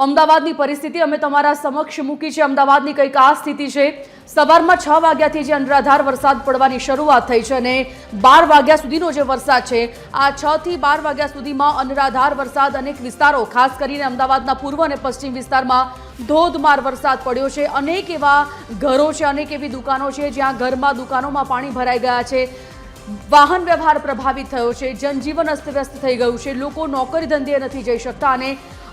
અમદાવાદની પરિસ્થિતિ અમે તમારા સમક્ષ મૂકી છે। અમદાવાદની કંઈક આ સ્થિતિ છે। સવારમાં 6 વાગ્યાથી જે અનરાધાર વરસાદ પડવાની શરૂઆત થઈ છે અને 12 વાગ્યા સુધીનો જે વરસાદ છે આ 6 થી 12 વાગ્યા સુધીમાં અનરાધાર વરસાદ અનેક વિસ્તારો ખાસ કરીને અમદાવાદના પૂર્વ અને પશ્ચિમ વિસ્તારમાં ધોધમાર વરસાદ પડ્યો છે। અનેક એવા ઘરો છે, અનેક એવી દુકાનો છે જ્યાં ઘરમાં દુકાનોમાં પાણી ભરાઈ ગયા છે। વાહન વ્યવહાર પ્રભાવિત થયો છે, જનજીવન અસ્તવ્યસ્ત થઈ ગયું છે, લોકો નોકરી ધંધે નથી જઈ શકતા અને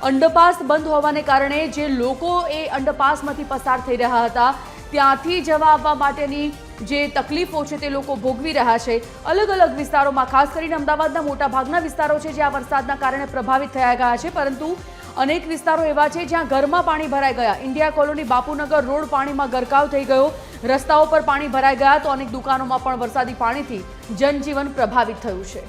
અંડરપાસ બંધ હોવાને કારણે જે લોકો એ અંડરપાસમાંથી પસાર થઈ રહ્યા હતા ત્યાંથી જવા આવવા માટેની જે તકલીફો છે તે લોકો ભોગવી રહ્યા છે। અલગ અલગ વિસ્તારોમાં ખાસ કરીને અમદાવાદના મોટાભાગના વિસ્તારો છે જે આ વરસાદના કારણે પ્રભાવિત થયા ગયા છે, પરંતુ અનેક વિસ્તારો એવા છે જ્યાં ઘરમાં પાણી ભરાઈ ગયા। ઇન્ડિયા કોલોની બાપુનગર રોડ પાણીમાં ગરકાવ થઈ ગયો, રસ્તાઓ પર પાણી ભરાઈ ગયા તો અનેક દુકાનોમાં પણ વરસાદી પાણીથી જનજીવન પ્રભાવિત થયું છે।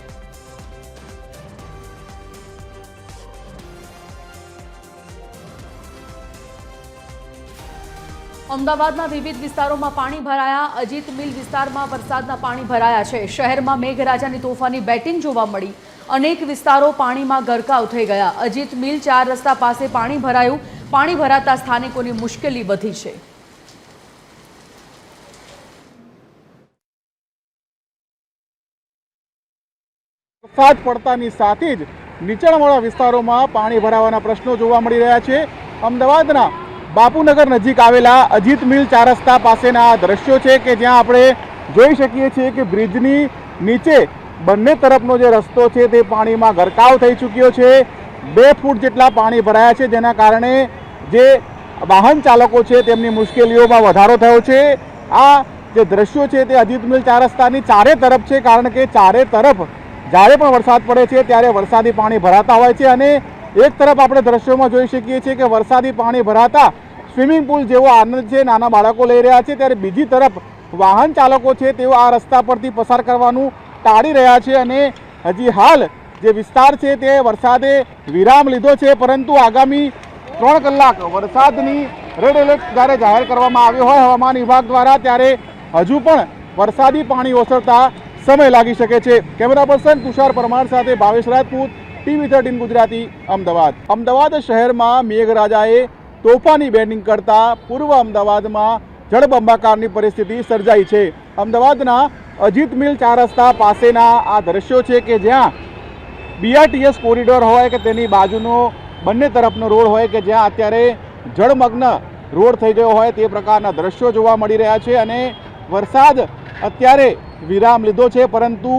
અમદાવાદના વિવિધ વિસ્તારોમાં પાણી ભરાયા। અજીત મિલ વિસ્તારમાં વરસાદના પાણી ભરાયા છે। શહેરમાં મેઘરાજાની તોફાની બેટિંગ જોવા મળી, અનેક વિસ્તારો પાણીમાં ગરકાવ થઈ ગયા। અજીત મિલ 4 રસ્તા પાસે પાણી ભરાયું, પાણી ભરાતા સ્થાનિકોની મુશ્કેલી વધી છે। વરસાદ પડતાની સાથે જ નીચાણવાળા વિસ્તારોમાં પાણી ભરાવાના પ્રશ્નો જોવા મળી રહ્યા છે। અમદાવાદના બાપુનગર નજીક આવેલા અજીત મિલ 4 રસ્તા પાસેના દ્રશ્યો છે કે જ્યાં આપણે જોઈ શકીએ છીએ કે બ્રિજની નીચે બંને તરફનો જે રસ્તો છે તે પાણીમાં ગરકાવ થઈ ચૂક્યો છે। 2 ફૂટ જેટલા પાણી ભરાયા છે, જેના કારણે જે વાહન ચાલકો છે તેમની મુશ્કેલીઓમાં વધારો થયો છે। આ જે દ્રશ્યો છે તે અજીત મિલ 4 રસ્તાની ચારે તરફ છે, કારણ કે ચારે તરફ જ્યારે પણ વરસાદ પડે છે ત્યારે વરસાદી પાણી ભરાતા હોય છે અને એક તરફ આપણે દ્રશ્યોમાં જોઈ શકીએ છીએ કે વરસાદી પાણી ભરાતા સ્વિમિંગ પુલ જેવો આનંદ છે નાના બાળકો લઈ રહ્યા છે, ત્યારે બીજી તરફ વાહન ચાલકો છે તેઓ આ રસ્તા પરથી પસાર કરવાનું ટાળી રહ્યા છે અને હજી હાલ જે વિસ્તાર છે તે વરસાદે વિરામ લીધો છે, પરંતુ આગામી 3 કલાક વરસાદની રેડ એલર્ટ જ્યારે જાહેર કરવામાં આવ્યો હોય હવામાન વિભાગ દ્વારા, ત્યારે હજુ પણ વરસાદી પાણી ઓસરતા સમય લાગી શકે છે। કેમેરા પર્સન તુષાર પરમાર સાથે ભાવેશ રાજપૂત, TV 13 ગુજરાતી, અમદાવાદ। અમદાવાદ શહેરમાં મેઘરાજાએ તોફાની બેટિંગ કરતા પૂર્વ અમદાવાદમાં જળબંબાકારની પરિસ્થિતિ સર્જાઈ છે। અમદાવાદના અજીત મિલ 4 રસ્તા પાસેના આ દ્રશ્યો છે કે જ્યાં BRTS કોરિડોર હોય કે તેની બાજુનો બંને તરફનો રોડ હોય કે જ્યાં અત્યારે જળમગ્ન રોડ થઈ ગયો હોય તે પ્રકારના દ્રશ્યો જોવા મળી રહ્યા છે અને વરસાદ અત્યારે વિરામ લીધો છે, પરંતુ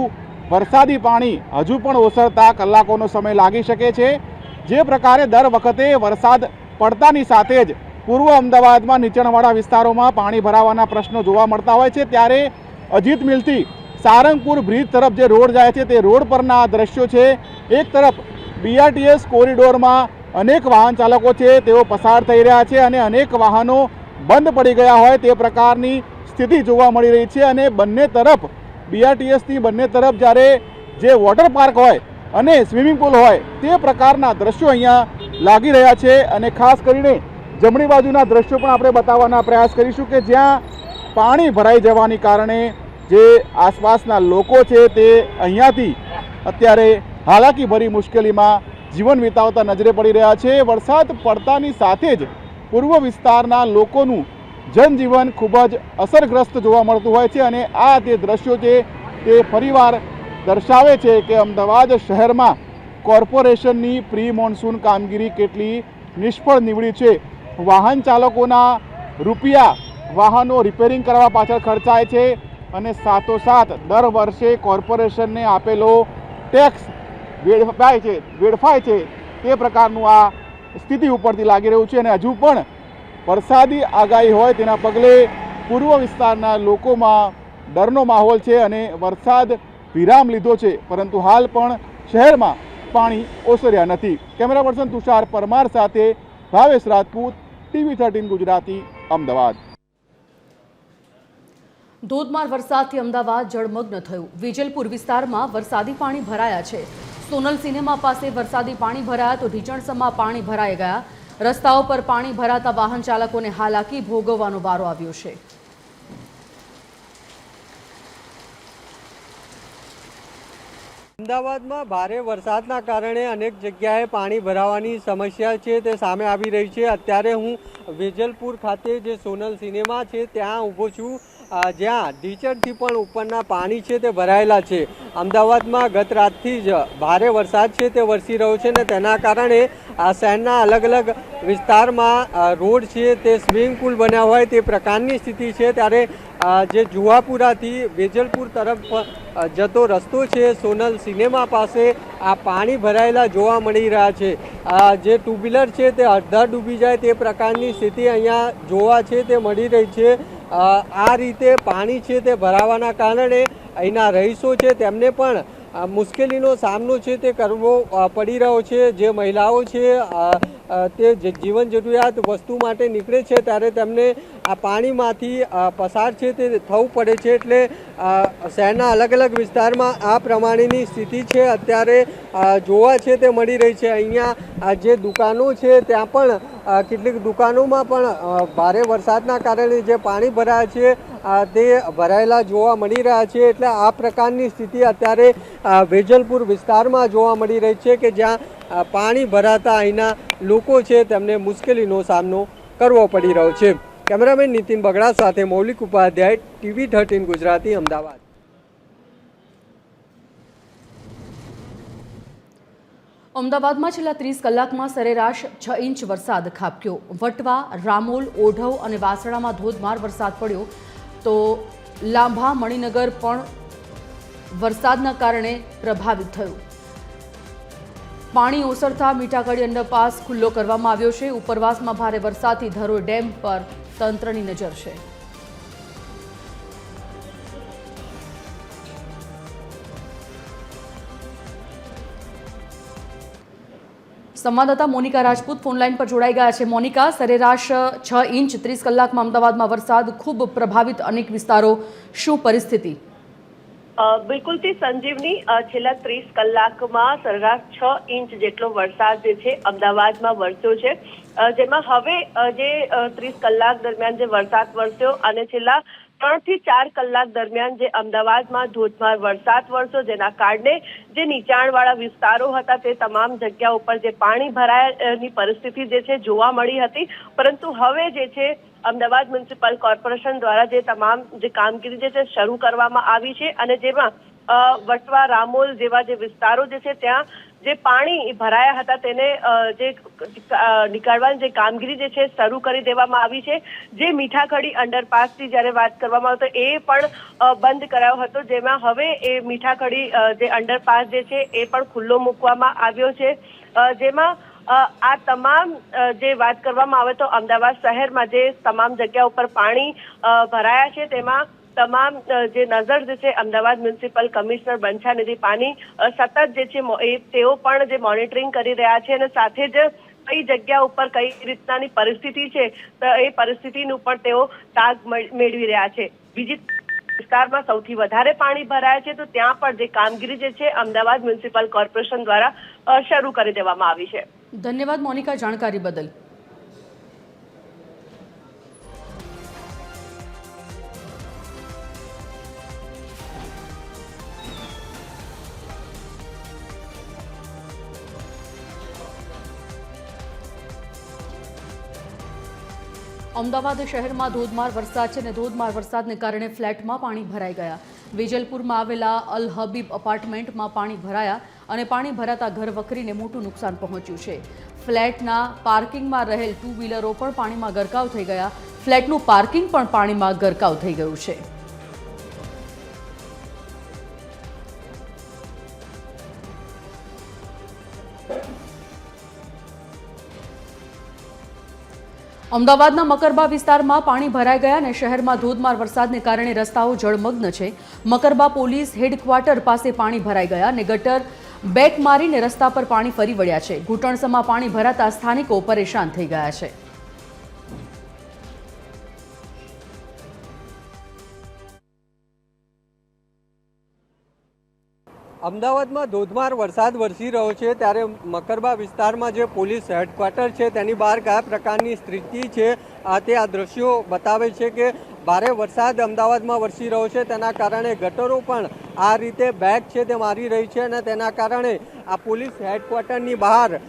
વરસાદી પાણી હજુ પણ ઓસરતા કલાકોનો સમય લાગી શકે છે। જે પ્રકારે દર વખતે વરસાદ પડતાની સાથે જ પૂર્વ અમદાવાદમાં નીચાણવાળા વિસ્તારોમાં પાણી ભરાવાના પ્રશ્નો જોવા મળતા હોય છે, ત્યારે અજીત મિલથી સારંગપુર બ્રિજ તરફ જે રોડ જાય છે તે રોડ પરના આ દ્રશ્યો છે। એક તરફ BRTS કોરિડોરમાં અનેક વાહન ચાલકો છે તેઓ પસાર થઈ રહ્યા છે અને અનેક વાહનો બંધ પડી ગયા હોય તે પ્રકારની સ્થિતિ જોવા મળી રહી છે અને બંને તરફ BRTSની બંને તરફ જ્યારે જે વોટર પાર્ક હોય અને સ્વિમિંગ પુલ હોય તે પ્રકારના દ્રશ્યો અહીંયા લાગી રહ્યા છે અને ખાસ કરીને જમણી બાજુના દ્રશ્યો પણ આપણે બતાવવાના પ્રયાસ કરીશું કે જ્યાં પાણી ભરાઈ જવાને કારણે જે આસપાસના લોકો છે તે અહીંયાથી અત્યારે હાલાકીભરી મુશ્કેલીમાં જીવન વિતાવતા નજરે પડી રહ્યા છે। વરસાદ પડતાની સાથે જ પૂર્વ વિસ્તારના લોકોનું જનજીવન ખૂબ જ અસરગ્રસ્ત જોવા મળતું હોય છે અને આ જે દ્રશ્યો છે તે ફરીવાર દર્શાવે છે કે અમદાવાદ શહેરમાં કોર્પોરેશનની પ્રી મોન્સૂન કામગીરી કેટલી નિષ્ફળ નીવડી છે। વાહન ચાલકોના રૂપિયા વાહનો રિપેરિંગ કરવા પાછળ ખર્ચાય છે અને સાથોસાથ દર વર્ષે કોર્પોરેશનને આપેલો ટેક્સ વેડફાય છે તે પ્રકારનું આ સ્થિતિ ઉપરથી લાગી રહ્યું છે અને હજુ પણ વરસાદી આગાહી હોય તેના પગલે પૂર્વ વિસ્તારના લોકોમાં ડરનો માહોલ છે અને વરસાદ વિરામ લીધો છે, પરંતુ હાલ પણ શહેરમાં પાણી ઓસર્યા નથી। કેમેરા પર્સન તુષાર પરમાર સાથે ભાવેશ રાજપૂત, TV 13 ગુજરાતી, અમદાવાદ। ધોધમાર વરસાદથી અમદાવાદ જળમગ્ન થયું। વિજલપુર વિસ્તારમાં વરસાદી પાણી ભરાયા છે। સોનલ સિનેમા પાસે વરસાદી પાણી ભરાયા તો ઢીચણસમાં પાણી ભરાઈ ગયા। રસ્તાઓ પર પાણી ભરાતા વાહન ચાલકોને હાલાકી ભોગવવાનો વારો આવ્યો છે। અમદાવાદમાં ભારે વરસાદના કારણે અનેક જગ્યાએ પાણી ભરાવાની સમસ્યા છે તે સામે આવી રહી છે। અત્યારે હું વેજલપુર ખાતે જે સોનલ સિનેમા છે ત્યાં ઊભો છું, જ્યાં ઢીચણથી પણ ઉપરના પાણી છે તે ભરાયેલા છે। અમદાવાદમાં ગત રાતથી જ ભારે વરસાદ છે તે વરસી રહ્યો છે ને તેના કારણે આ શહેરના અલગ અલગ વિસ્તારમાં રોડ છે તે સ્વિમિંગ પુલ બન્યા હોય તે પ્રકારની સ્થિતિ છે। ત્યારે જે જુહાપુરાથી વેજલપુર તરફ જતો રસ્તો છે સોનલ સિનેમા પાસે આ પાણી ભરાયેલા જોવા મળી રહ્યા છે। જે ટુ વ્હીલર છે તે અડધા ડૂબી જાય તે પ્રકારની સ્થિતિ અહીંયા જોવા છે તે મળી રહી છે। આ રીતે પાણી છે તે ભરાવાના કારણે અહીંના રહીશો છે તેમને પણ મુશ્કેલીનો સામનો છે તે કરવો પડી રહ્યો છે। જે મહિલાઓ છે તે જીવન જરૂરિયાત વસ્તુ માટે નીકળે છે ત્યારે તેમને આ પાણીમાંથી પસાર છે તે થવું પડે છે। એટલે શહેરના અલગ અલગ વિસ્તારમાં આ પ્રમાણેની સ્થિતિ છે અત્યારે જોવા છે તે મળી રહી છે। અહીંયા જે દુકાનો છે ત્યાં પણ કેટલીક દુકાનોમાં પણ ભારે વરસાદના કારણે જે પાણી ભરાયા છે તે ભરાયેલા જોવા મળી રહ્યા છે। એટલે આ પ્રકારની સ્થિતિ અત્યારે વેજલપુર વિસ્તારમાં જોવા મળી રહી છે કે જ્યાં પાણી ભરાતા અહીંના લોકો છે તેમને મુશ્કેલીનો સામનો કરવો પડી રહ્યો છે। કેમેરામેન નીતિન બગડા સાથે મૌલિક ઉપાધ્યાય, TV13 ગુજરાતી, અમદાવાદ। અમદાવાદમાં છેલ્લા 30 કલાકમાં સરેરાશ 6 ઇંચ વરસાદ ખાબક્યો। વટવા, રામોલ, ઓઢવ અને વાસણામાં ધોધમાર વરસાદ પડ્યો તો લાંભા, મણિનગર પણ વરસાદના કારણે પ્રભાવિત થયું। પાણી ઓસરતા મીઠાકડી અંડરપાસ ખુલ્લો કરવામાં આવ્યો છે। ઉપરવાસમાં ભારે વરસાદથી ધરોઈ ડેમ પર તંત્રની નજર છે। સંવાદદાતા મોનિકા રાજપૂત ફોનલાઈન પર જોડાઈ ગયા છે। મોનિકા, સરેરાશ 6 ઇંચ 30 કલાકમાં અમદાવાદમાં વરસાદ, ખૂબ પ્રભાવિત અનેક વિસ્તારો, શું પરિસ્થિતિ? બિલકુલથી સંજીવની, છેલ્લા 30 કલાકમાં સરેરાશ 6 ઇંચ જેટલો વરસાદ જે છે અમદાવાદમાં વરસ્યો છે। જેમાં હવે જે 30 કલાક દરમિયાન જે વરસાદ વરસ્યો અને છેલ્લા 3 થી 4 કલાક દરમિયાન જે અમદાવાદમાં ધોધમાર વરસાદ વરસ્યો, જેના કારણે જે નીચાણવાળા વિસ્તારો હતા તે તમામ જગ્યા ઉપર જે પાણી ભરાયાની પરિસ્થિતિ જે છે જોવા મળી હતી। પરંતુ હવે જે છે અમદાવાદ મ્યુનિસિપલ કોર્પોરેશન દ્વારા જે તમામ જે કામગીરી જે છે શરૂ કરવામાં આવી છે અને જેમાં વટવા, રામોલ જેવા જે વિસ્તારો જે છે ત્યાં જે પાણી ભરાયા હતા તેને જે નીકાળવાની જે કામગીરી જે છે શરૂ કરી દેવામાં આવી છે। જે મીઠાખડી અંડરપાસની જ્યારે વાત કરવામાં આવે તો એ પણ બંધ કરાયો હતો, જેમાં હવે એ મીઠાખડી જે અંડરપાસ જે છે એ પણ ખુલ્લો મૂકવામાં આવ્યો છે। જેમાં આ તમામ જે વાત કરવામાં આવે તો અમદાવાદ શહેરમાં જે તમામ જગ્યા ઉપર પાણી ભરાયા છે તેમાં તમામ જે નજર જે છે અમદાવાદ મ્યુનિસિપલ કમિશનર બંછાનિધિ પાની સતત જે છે તેઓ પણ જે મોનિટરિંગ કરી રહ્યા છે અને સાથે જ કઈ જગ્યા ઉપર કઈ રીતનાની પરિસ્થિતિ છે તો એ પરિસ્થિતિનું પણ તેઓ તાગ મેળવી રહ્યા છે। બીજી વિસ્તારમાં સૌથી વધારે પાણી ભરાયા છે તો ત્યાં પણ જે કામગીરી જે છે અમદાવાદ મ્યુનિસિપલ કોર્પોરેશન દ્વારા શરૂ કરી દેવામાં આવી છે। ધન્યવાદ મોનિકા, જાણકારી બદલ। અમદાવાદ શહેરમાં ધોધમાર વરસાદ છે અને ધોધમાર વરસાદને કારણે ફ્લેટમાં પાણી ભરાઈ ગયા। વેજલપુરમાં આવેલા અલ હબીબ અપાર્ટમેન્ટમાં પાણી ભરાયા અને પાણી ભરાતા ઘર વકરીને મોટું નુકસાન પહોંચ્યું છે। ફ્લેટના પાર્કિંગમાં રહેલ ટુ વ્હીલરો પણ પાણીમાં ગરકાવ થઈ ગયા। ફ્લેટનું પાર્કિંગ પણ પાણીમાં ગરકાવ થઈ ગયું છે। અમદાવાદના મકરબા વિસ્તારમાં પાણી ભરાઈ ગયા અને શહેરમાં ધોધમાર વરસાદને કારણે રસ્તાઓ જળમગ્ન છે। મકરબા પોલીસ હેડક્વાર્ટર પાસે પાણી ભરાઈ ગયા અને ગટર બેક મારીને રસ્તા પર પાણી ફરી વળ્યા છે। ઘૂંટણસમાં પાણી ભરાતા સ્થાનિકો પરેશાન થઈ ગયા છે। અમદાવાદમાં ધોધમાર વરસાદ વરસી રહ્યો છે ત્યારે મકરબા વિસ્તારમાં જે પોલીસ હેડક્વાર્ટર છે તેની બહાર કયા પ્રકારની સ્થિતિ છે તે આ દ્રશ્યો બતાવે છે કે ભારે વરસાદ અમદાવાદમાં વરસી રહ્યો છે, તેના કારણે ગટરો પણ આ રીતે બેક છે તે મારી રહી છે અને તેના કારણે આ પોલીસ હેડક્વાર્ટરની બહાર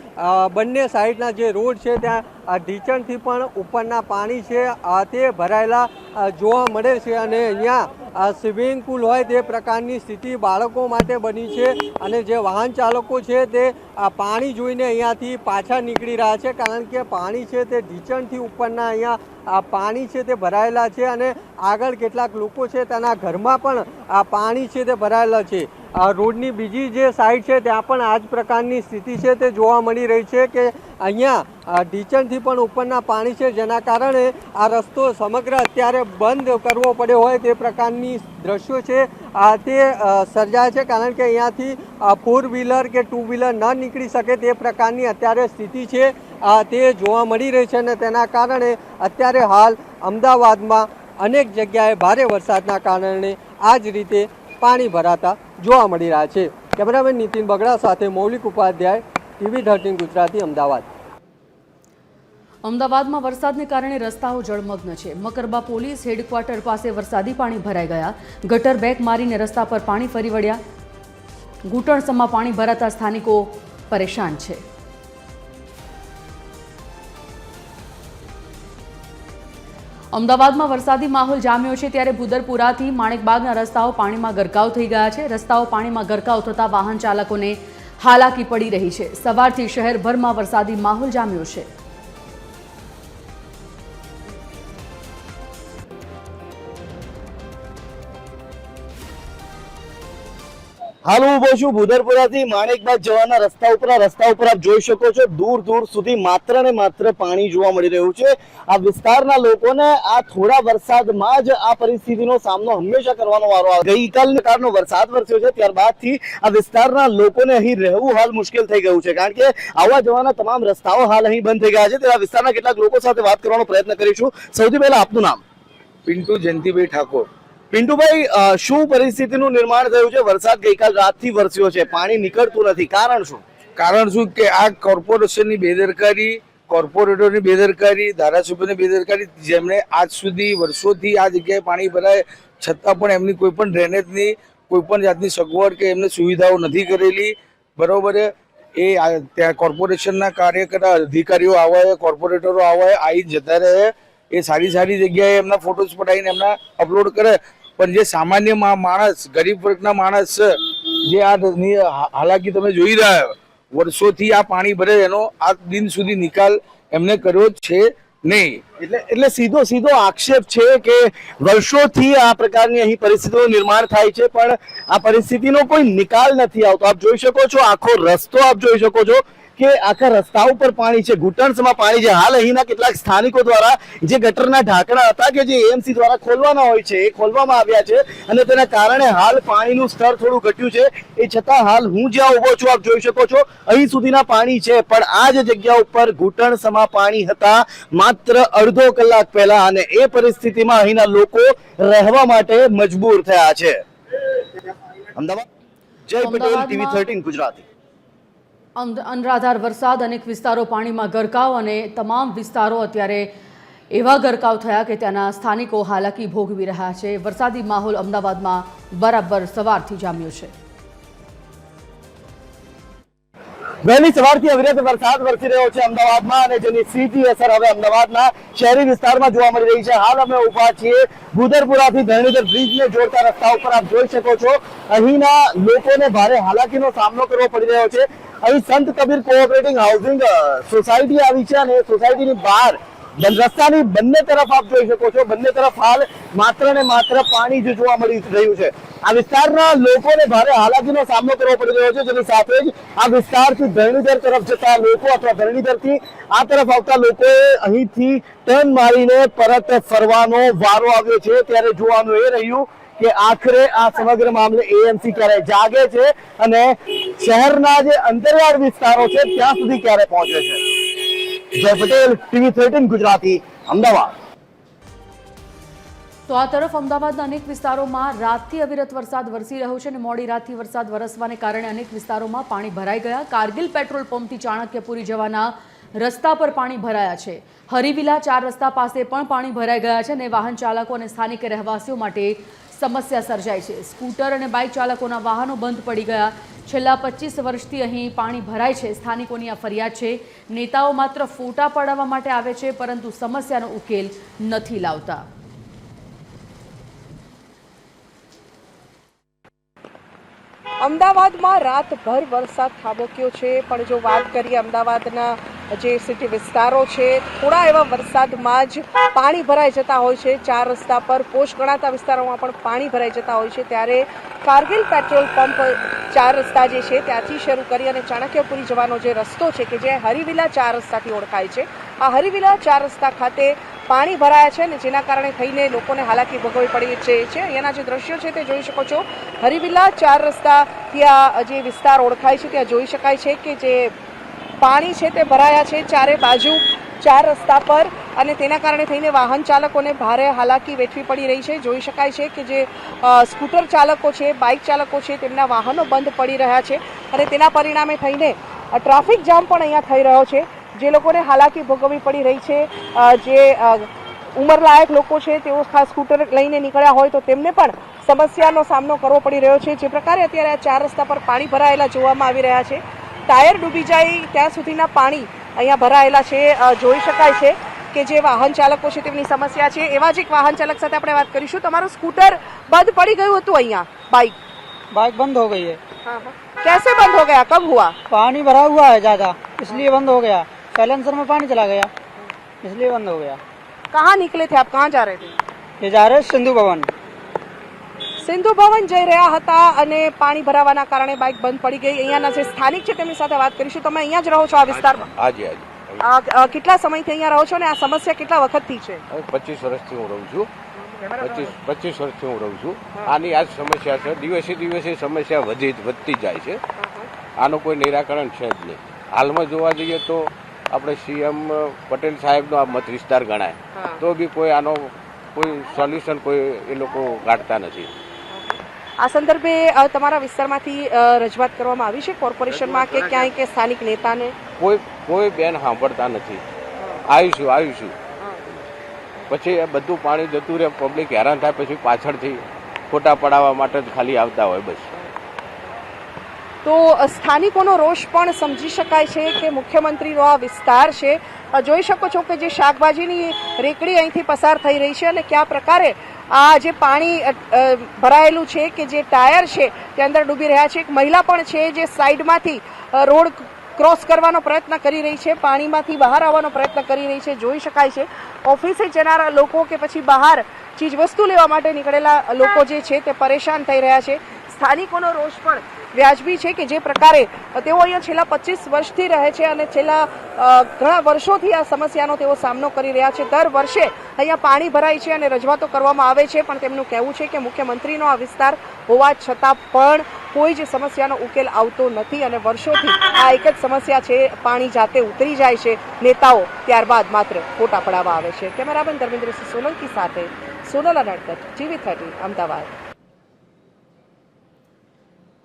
બંને સાઈડના જે રોડ છે ત્યાં ઢીચણથી પણ ઉપરના પાણી છે તે ભરાયેલા જોવા મળે છે અને અહીંયા સ્વિમિંગ પુલ હોય તે પ્રકારની સ્થિતિ બાળકો માટે બની છે અને જે વાહન ચાલકો છે તે પાણી જોઈને અહીંયાથી પાછા નીકળી રહ્યા છે, કારણ કે પાણી છે તે ઢીચણથી ઉપરના અહીંયા પાણી છે તે ભરાયેલા છે અને આગળ કેટલાક લોકો છે તેના ઘરમાં પણ આ પાણી છે તે ભરાયેલા છે. રોડની બીજી જે સાઈડ છે ત્યાં પણ આ જ પ્રકારની સ્થિતિ છે તે જોવા મળી રહી છે કે અહીંયા ઢીચણથી પણ ઉપરના પાણી છે, જેના કારણે આ રસ્તો સમગ્ર અત્યારે બંધ કરવો પડ્યો હોય તે પ્રકારની દ્રશ્યો છે તે સર્જાય છે, કારણ કે અહીંયાથી 4 વ્હીલર કે 2 વ્હીલર ન નીકળી શકે તે પ્રકારની અત્યારે સ્થિતિ છે તે જોવા મળી રહી છે અને તેના કારણે અત્યારે હાલ અમદાવાદમાં અનેક જગ્યાએ ભારે વરસાદના કારણે આ જ રીતે પાણી ભરાતા જોવા મળી રહ્યા છે. કેમેરામેન નીતિન બગડા સાથે મૌલિક ઉપાધ્યાય, TV 13 ગુજરાતી, અમદાવાદ. અમદાવાદમાં વરસાદને કારણે રસ્તાઓ જળમગ્ન છે. મકરબા પોલીસ હેડક્વાર્ટર પાસે વરસાદી પાણી ભરાઈ ગયા. ગટર બેક મારીને રસ્તા પર પાણી ફરી વળ્યા. ઘૂંટણસમાં પાણી ભરાતા સ્થાનિકો પરેશાન છે. અમદાવાદમાં વરસાદી માહોલ જામ્યો છે, ત્યારે ભુદરપુરાથી માણેકબાગના રસ્તાઓ પાણીમાં ગરકાવ થઈ ગયા છે. રસ્તાઓ પાણીમાં ગરકાવ થતા વાહન ચાલકોને હાલાકી પડી રહી છે. સવારથી શહેરભરમાં વરસાદી માહોલ જામ્યો છે. હાલ હું ઉભો છું ભુદરપુરાથી માણેકબાગ જવાના રસ્તા ઉપર આપ જોઈ શકો છો દૂર દૂર સુધી માત્ર ને માત્ર પાણી જોવા મળી રહ્યું છે. આ વિસ્તારના લોકોને આ થોડા વરસાદમાં જ આ પરિસ્થિતિનો સામનો હંમેશા કરવાનો વારો આવે. ગઈકાલનો કારનો વરસાદ વરસ્યો છે, ત્યારબાદથી આ વિસ્તારના લોકોને અહીં રહેવું હાલ મુશ્કેલ થઈ ગયું છે, કારણ કે આવવા જવાના તમામ રસ્તાઓ હાલ અહીં બંધ થઈ ગયા છે. ત્યારે આ વિસ્તારના કેટલાક લોકો સાથે વાત કરવાનો પ્રયત્ન કરીશું. સૌથી પહેલા આપનું નામ? પિન્ટુ જયંતિભાઈ ઠાકોર. પિન્ટુભાઈ, શું પરિસ્થિતિનું નિર્માણ થયું છે? વરસાદ ગઈકાલ રાતથી વરસ્યો છે, પાણી નીકળતું નથી, કારણ શું? કારણ શું કે આ કોર્પોરેશનની બેદરકારી, કોર્પોરેટરની બેદરકારી, ધારાસભ્યોની બેદરકારી, જેમણે આજ સુધી વર્ષોથી આ જગ્યાએ પાણી ભરાય છતાં પણ એમની કોઈ પણ ડ્રેનેજની કોઈ પણ જાતની સગવડ કે એમને સુવિધાઓ નથી કરેલી. બરોબર, એ ત્યાં કોર્પોરેશનના કાર્યકર્તા અધિકારીઓ આવે, કોર્પોરેટરો આવે, આવી જતા રહે. એ સારી સારી જગ્યાએ એમના ફોટોસ પડાવીને એમના અપલોડ કરે, પણ જે સામાન્ય માણસ, ગરીબ વર્ગના માણસ જે આ હાલાકી તમે જોઈ રહ્યા છો, વર્ષોથી આ પાણી ભરે, એનો આ દિન સુધી નિકાલ એમને કર્યો છે નહીં. એટલે સીધો આક્ષેપ છે કે વર્ષોથી આ પ્રકારની અહીં પરિસ્થિતિનું નિર્માણ થાય છે, પણ આ પરિસ્થિતિનો કોઈ નિકાલ નથી આવતો. આપ જોઈ શકો છો આખો રસ્તો, આપ જોઈ શકો છો કે આખા રસ્તા ઉપર પાણી છે, ઘૂંટણસમાં પાણી છે. હાલ અહીંના કેટલાક સ્થાનિકો દ્વારા જે ગટરના ઢાંકણા હતા કે જે એએમસી દ્વારા ખોલવાના હોય છે, એ ખોલવામાં આવ્યા છે અને તેના કારણે હાલ પાણીનું સ્તર થોડું ઘટ્યું છે. એ છતાં હાલ હું જ્યાં ઉભો છું આપ જોઈ શકો છો અહીં સુધીના પાણી છે, પણ આ જ જગ્યા ઉપર ઘૂંટણસમાં પાણી હતા માત્ર અડધો કલાક પહેલા, અને એ પરિસ્થિતિમાં અહીંના લોકો રહેવા માટે મજબૂર થયા છે. અમદાવાદ, જય પટેલ, TV 13 ગુજરાતી. અનરાધાર વરસાદ, અનેક વિસ્તારો પાણીમાં ગરકાવ અને તમામ વિસ્તારો અત્યારે એવા ગરકાવ થયા કે ત્યાંના સ્થાનિકો હાલાકી ભોગવી રહ્યા છે. વરસાદી માહોલ અમદાવાદમાં બરાબર સવારથી જામ્યો છે. વહેલી સવારથી અવિરત વરસાદ વરસી રહ્યો છે અમદાવાદમાં, અને જેની સીધી અસર હવે અમદાવાદના શહેરી વિસ્તારમાં જોવા મળી રહી છે. હાલ અમે ઉભા છીએ ભુદરપુરાથી ધરણીધર બ્રિજને જોડતા રસ્તા ઉપર. આપ જોઈ શકો છો અહીંના લોકોને ભારે હાલાકીનો સામનો કરવો પડી રહ્યો છે. અહીં સંત કબીર કોઓપરેટિવ હાઉસિંગ સોસાયટી આવી છે અને સોસાયટીની બહાર રસ્તાની બંને તરફ આપ જોઈ શકો છો, બંને તરફ હાલ માત્ર ને માત્ર પાણી જ જોવા મળી રહ્યું છે. આ વિસ્તારના લોકોને ભારે હાલાકીનો સામનો કરવો પડી રહ્યો છે, જેની સાથે જ આ વિસ્તારથી ધરણીધર તરફ જતા લોકો અથવા ધરણીધરથી આ તરફ આવતા લોકોએ અહીંથી ટર્ન મારીને પરત ફરવાનો વારો આવ્યો છે. ત્યારે જોવાનું એ રહ્યું કે આખરે આ સમગ્ર મામલે એએમસી ક્યારે જાગે છે અને શહેરના જે અંતરિયાળ વિસ્તારો છે ત્યાં સુધી ક્યારે પહોંચે છે. જય પટેલ, TV 13 ગુજરાતી, અમદાવાદ. તો આ તરફ અમદાવાદના અનેક વિસ્તારોમાં રાતથી અવિરત વરસાદ વરસી રહ્યો છે અને મોડી રાતથી વરસાદ વરસવાને કારણે અનેક વિસ્તારોમાં પાણી ભરાઈ ગયા. કારગિલ પેટ્રોલ પંપથી ચાણક્યપુરી જવાના રસ્તા પર પાણી ભરાયા છે। હરિવિલા 4 રસ્તા પાસે પણ પાણી ભરાઈ ગયા છે અને વાહન ચાલકો અને સ્થાનિક રહેવાસીઓ માટે સમસ્યા સર્જાઈ છે। સ્કૂટર અને બાઇક ચાલકોના વાહનો બંધ પડી ગયા। છેલ્લા 25 વર્ષથી અહીં પાણી ભરાય છે। સ્થાનિકોની આ ફરિયાદ છે। નેતાઓ માત્ર ફોટા પડાવવા માટે આવે છે, પરંતુ સમસ્યાનો ઉકેલ નથી લાવતા। અમદાવાદમાં રાતભર વરસાદ ખાબક્યો છે, પણ જો વાત કરીએ અમદાવાદના જે સિટી વિસ્તારો છે, થોડા એવા વરસાદમાં જ પાણી ભરાઈ જતા હોય છે। 4 રસ્તા પર પોશ ગણાતા વિસ્તારોમાં પણ પાણી ભરાઈ જતા હોય છે। ત્યારે કારગિલ પેટ્રોલ પંપ 4 રસ્તા જે છે ત્યાંથી શરૂ કરી અને ચાણક્યપુરી જવાનો જે રસ્તો છે કે જે હરિવિલા 4 રસ્તાથી ઓળખાય છે, આ હરિવિલા 4 રસ્તા ખાતે પાણી ભરાયા છે અને જેના કારણે થઈને લોકોને હાલાકી ભોગવવી પડી છે। અહીંયાના જે દ્રશ્યો છે તે જોઈ શકો છો। હરિવિલા 4 રસ્તાથી આ જે વિસ્તાર ઓળખાય છે ત્યાં જોઈ શકાય છે કે જે પાણી છે તે ભરાયા છે ચારે બાજુ 4 રસ્તા પર, અને તેના કારણે થઈને વાહન ચાલકોને ભારે હાલાકી વેઠવી પડી રહી છે। જોઈ શકાય છે કે જે સ્કૂટર ચાલકો છે, બાઇક ચાલકો છે, તેમના વાહનો બંધ પડી રહ્યા છે અને તેના પરિણામે થઈને ટ્રાફિક જામ પણ અહીંયા થઈ રહ્યો છે, જે લોકોને હાલાકી ભોગવવી પડી રહી છે। જે ઉંમરલાયક લોકો છે તેઓ ખાસ સ્કૂટર લઈને નીકળ્યા હોય તો તેમને પણ સમસ્યાનો સામનો કરવો પડી રહ્યો છે। જે પ્રકારે અત્યારે આ 4 રસ્તા પર પાણી ભરાયેલા જોવામાં આવી રહ્યા છે, ટાયર ડૂબી જાય ત્યાં સુધીના પાણી અહીંયા ભરાયેલા છે। જોઈ શકાય છે કે જે વાહન ચાલકો છે તેમની સમસ્યા છે। એવા જ એક વાહન ચાલક સાથે આપણે વાત કરીશું। તમારું સ્કૂટર બંધ પડી ગયું હતું અહીંયા? बाइक बंद हो गई है। कैसे बंद हो गया, कब हुआ? पानी भरा हुआ है ज्यादा, इसलिए बंद हो गया। साइलेंसर में पानी चला गया, इसलिए बंद हो गया। कहाँ निकले थे आप, कहाँ जा रहे थे? ये जा रहे सिंधु भवन। સિંધુ ભવન જઈ રહ્યા હતા અને પાણી ભરાવાના કારણે બાઇક બંધ પડી ગઈ। અહીંયાના જે સ્થાનિક છે તેમની સાથે વાત કરીશું। તમે અહીંયા જ રહો છો આ વિસ્તારમાં? હાજી કેટલા સમયથી અહીંયા રહો છો અને આ સમસ્યા કેટલા વખતથી છે? 25 વર્ષથી હું રહું છું। 25 વર્ષથી હું રહું છું। આની આ જ સમસ્યા છે। દિવસે દિવસે સમસ્યા વધતી જાય છે। આનું કોઈ નિરાકરણ છે જ નહીં। હાલમાં જોવા જઈએ તો આપણે સીએમ પટેલ સાહેબનો આ મત વિસ્તાર ગણાય, તો બી કોઈ આનો કોઈ સોલ્યુશન કોઈ એ લોકો કાઢતા નથી। આ સંદર્ભે તમારા વિસ્તારમાંથી રજૂઆત કરવામાં આવી છે કોર્પોરેશનમાં કે ક્યાંય કે સ્થાનિક નેતાને? કોઈ બેન સાંભળતા નથી। આવીશું પછી બધું પાણી જતું રહે, પબ્લિક હેરાન થાય, પછી પાછળથી ફોટા પડાવવા માટે જ ખાલી આવતા હોય બસ। તો સ્થાનિકોનો રોષ પણ સમજી શકાય છે કે મુખ્યમંત્રીનો આ વિસ્તાર છે। જોઈ શકો છો કે જે શાકભાજીની રેકડી અહીંથી પસાર થઈ રહી છે અને કયા પ્રકારે આ જે પાણી ભરાયેલું છે કે જે ટાયર છે તે અંદર ડૂબી રહ્યા છે। એક મહિલા પણ છે જે સાઈડમાંથી રોડ ક્રોસ કરવાનો પ્રયત્ન કરી રહી છે, પાણીમાંથી બહાર આવવાનો પ્રયત્ન કરી રહી છે। જોઈ શકાય છે ઓફિસે જનારા લોકો કે પછી બહાર ચીજ વસ્તુ લેવા માટે નીકળેલા લોકો જે છે તે પરેશાન થઈ રહ્યા છે। સ્થાનિકોનો રોષ પણ વ્યાજબી છે કે જે પ્રકારે તેઓ અહીંયા છેલ્લા 25 વર્ષથી રહે છે અને છેલ્લા ઘણા વર્ષોથી આ સમસ્યાનો તેઓ સામનો કરી રહ્યા છે। દર વર્ષે અહીંયા પાણી ભરાય છે અને રજૂઆતો કરવામાં આવે છે, પણ તેમનું કહેવું છે કે મુખ્યમંત્રીનો આ વિસ્તાર હોવા છતાં પણ કોઈ જ સમસ્યાનો ઉકેલ આવતો નથી અને વર્ષોથી આ એક જ સમસ્યા છે, પાણી જાતે ઉતરી જાય છે નેતાઓ, ત્યારબાદ માત્ર ફોટા પડાવવા આવે છે। કેમેરામેન ધર્મેન્દ્રસિંહ સોલંકી સાથે સોનલ અનડકટ, TV30 અમદાવાદ।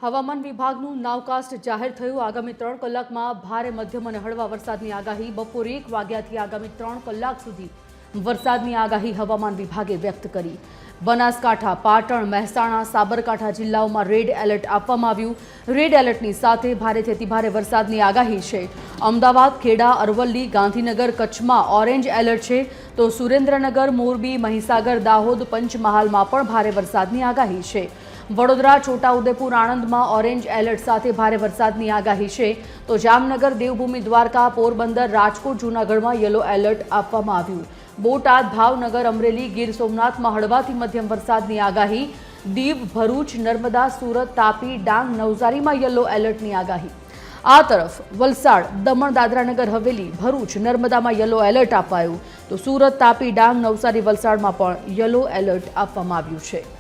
હવામાન વિભાગનું નાવકાસ્ટ જાહેર થયું। આગામી 3 કલાકમાં ભારે મધ્યમ અને હળવા વરસાદની આગાહી। બપોરે 1 વાગ્યાથી આગામી 3 કલાક સુધી વરસાદની આગાહી હવામાન વિભાગે વ્યક્ત કરી। બનાસકાંઠા, પાટણ, મહેસાણા, સાબરકાંઠા જિલ્લાઓમાં રેડ એલર્ટ આપવામાં આવ્યું। રેડ એલર્ટની સાથે ભારેથી અતિભારે વરસાદની આગાહી છે। અમદાવાદ, ખેડા, અરવલ્લી, ગાંધીનગર, કચ્છમાં ઓરેન્જ એલર્ટ છે, તો સુરેન્દ્રનગર, મોરબી, મહીસાગર, દાહોદ, પંચમહાલમાં પણ ભારે વરસાદની આગાહી છે। વડોદરા, છોટાઉદેપુર, આણંદમાં ઓરેન્જ એલર્ટ સાથે ભારે વરસાદની આગાહી છે, તો જામનગર, દેવભૂમિ, દ્વારકા, પોરબંદર, રાજકોટ, જૂનાગઢમાં યલો એલર્ટ આપવામાં આવ્યું। બોટાદ, ભાવનગર, અમરેલી, ગીર સોમનાથમાં હળવાથી મધ્યમ વરસાદની આગાહી। દીવ, ભરૂચ, નર્મદા, સુરત, તાપી, ડાંગ, નવસારીમાં યલો એલર્ટની આગાહી। આ તરફ વલસાડ, દમણ, દાદરાનગર હવેલી, ભરૂચ, નર્મદામાં યલો એલર્ટ અપાયું, તો સુરત, તાપી, ડાંગ, નવસારી, વલસાડમાં પણ યલો એલર્ટ આપવામાં આવ્યું છે।